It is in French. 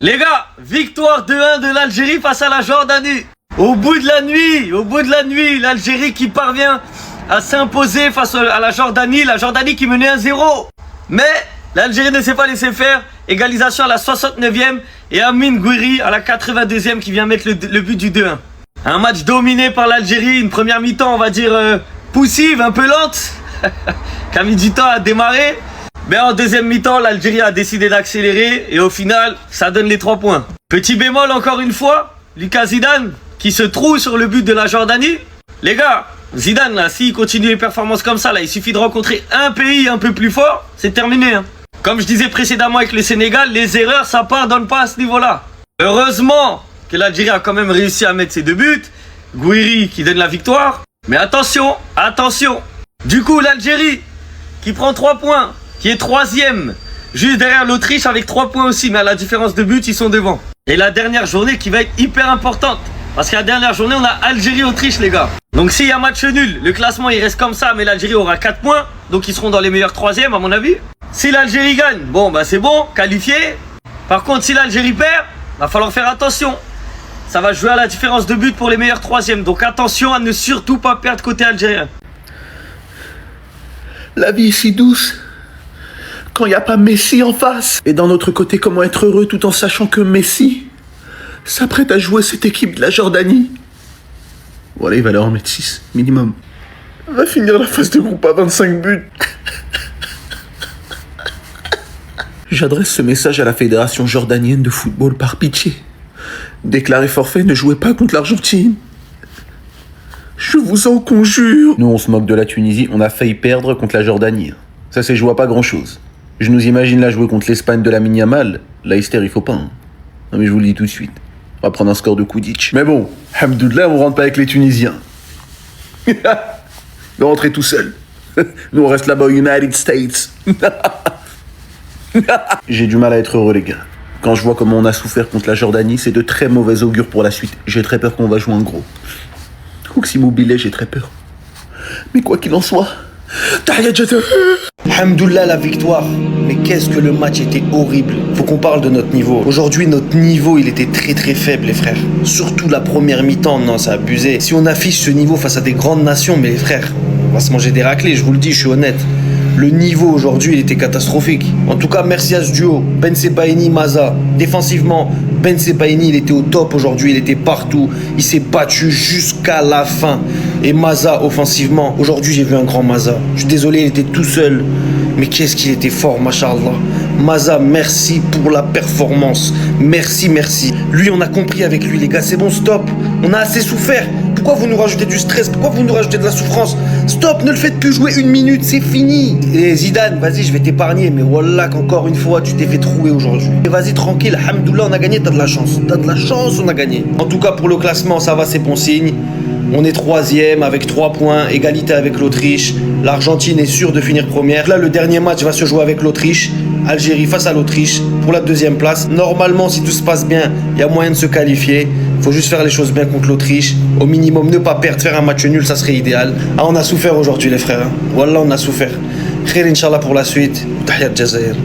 Les gars, victoire 2-1 de l'Algérie face à la Jordanie. Au bout de la nuit, l'Algérie qui parvient à s'imposer face à la Jordanie qui menait 1-0. Mais l'Algérie ne s'est pas laissé faire. Égalisation à la 69e et Amine Gouiri à la 82e qui vient mettre le but du 2-1. Un match dominé par l'Algérie, une première mi-temps on va dire poussive, un peu lente, qui a mis du temps à démarrer. Mais en deuxième mi-temps, l'Algérie a décidé d'accélérer et au final, ça donne les 3 points. Petit bémol encore une fois, Lucas Zidane qui se trouve sur le but de la Jordanie. Les gars, Zidane là, s'il continue les performances comme ça, là, il suffit de rencontrer un pays un peu plus fort, c'est terminé. Hein. Comme je disais précédemment avec le Sénégal, les erreurs, ça pardonne pas à ce niveau-là. Heureusement que l'Algérie a quand même réussi à mettre ses 2 buts. Gouiri qui donne la victoire. Mais attention, attention. Du coup, l'Algérie qui prend 3 points, qui est 3e, juste derrière l'Autriche avec 3 points aussi. Mais à la différence de but, ils sont devant. Et la dernière journée qui va être hyper importante. Parce que la dernière journée, on a Algérie-Autriche, les gars. Donc s'il y a match nul, le classement il reste comme ça, mais l'Algérie aura 4 points. Donc ils seront dans les meilleurs 3e à mon avis. Si l'Algérie gagne, bon bah c'est bon, qualifié. Par contre, si l'Algérie perd, va falloir faire attention. Ça va jouer à la différence de but pour les meilleurs 3e. Donc attention à ne surtout pas perdre côté algérien. La vie est si douce quand il n'y a pas Messi en face. Et d'un autre côté, comment être heureux tout en sachant que Messi s'apprête à jouer cette équipe de la Jordanie. Voilà, il va leur en mettre 6 minimum. On va finir la phase de groupe à 25 buts. J'adresse ce message à la Fédération jordanienne de football par pitié. Déclarez forfait, ne jouez pas contre l'Argentine. Je vous en conjure. Nous, on se moque de la Tunisie, on a failli perdre contre la Jordanie. Ça s'est joué à pas grand-chose. Je nous imagine là jouer contre l'Espagne de la Yamal. Leicester, il faut pas. Hein. Non mais je vous le dis tout de suite. On va prendre un score de Kudic. Mais bon, hamdoullah, on rentre pas avec les Tunisiens. Ils vont rentrer tout seuls. Nous, on reste là-bas aux United States. J'ai du mal à être heureux, les gars. Quand je vois comment on a souffert contre la Jordanie, c'est de très mauvais augure pour la suite. J'ai très peur qu'on va jouer en gros. Hooks Immobilier, j'ai très peur. Mais quoi qu'il en soit, Tahia Jata. Alhamdoulilah la victoire. Mais qu'est-ce que le match était horrible. Faut qu'on parle de notre niveau. Aujourd'hui, notre niveau, il était très très faible, les frères. Surtout la première mi-temps, non, c'est abusé. Si on affiche ce niveau face à des grandes nations, mais les frères, on va se manger des raclés, je vous le dis, je suis honnête. Le niveau aujourd'hui, il était catastrophique. En tout cas, merci à ce duo. Ben Sebaini, Maza. Défensivement, Ben Sebaini, il était au top aujourd'hui. Il était partout. Il s'est battu jusqu'à la fin. Et Maza, offensivement, aujourd'hui, j'ai vu un grand Maza. Je suis désolé, il était tout seul. Mais qu'est-ce qu'il était fort, mashallah. Maza, merci pour la performance. Merci, merci. Lui, on a compris avec lui, les gars. C'est bon, stop. On a assez souffert. Pourquoi vous nous rajoutez du stress? Pourquoi vous nous rajoutez de la souffrance? Stop, ne le faites plus jouer 1 minute, c'est fini. Et Zidane, vas-y, je vais t'épargner, mais wallah qu'encore une fois, tu t'es fait trouer aujourd'hui. Et vas-y, tranquille, alhamdoulilah, on a gagné, t'as de la chance. T'as de la chance, on a gagné. En tout cas, pour le classement, ça va, c'est bon signe. On est 3e avec 3 points, égalité avec l'Autriche. L'Argentine est sûre de finir première. Là, le dernier match va se jouer avec l'Autriche. Algérie face à l'Autriche pour la 2e place. Normalement, si tout se passe bien, il y a moyen de se qualifier. Il faut juste faire les choses bien contre l'Autriche. Au minimum, ne pas perdre, faire un match nul, ça serait idéal. Ah, on a souffert aujourd'hui, les frères. Hein. Wallah, on a souffert. Khair, Inch'Allah, pour la suite. Tahiyat Jazair.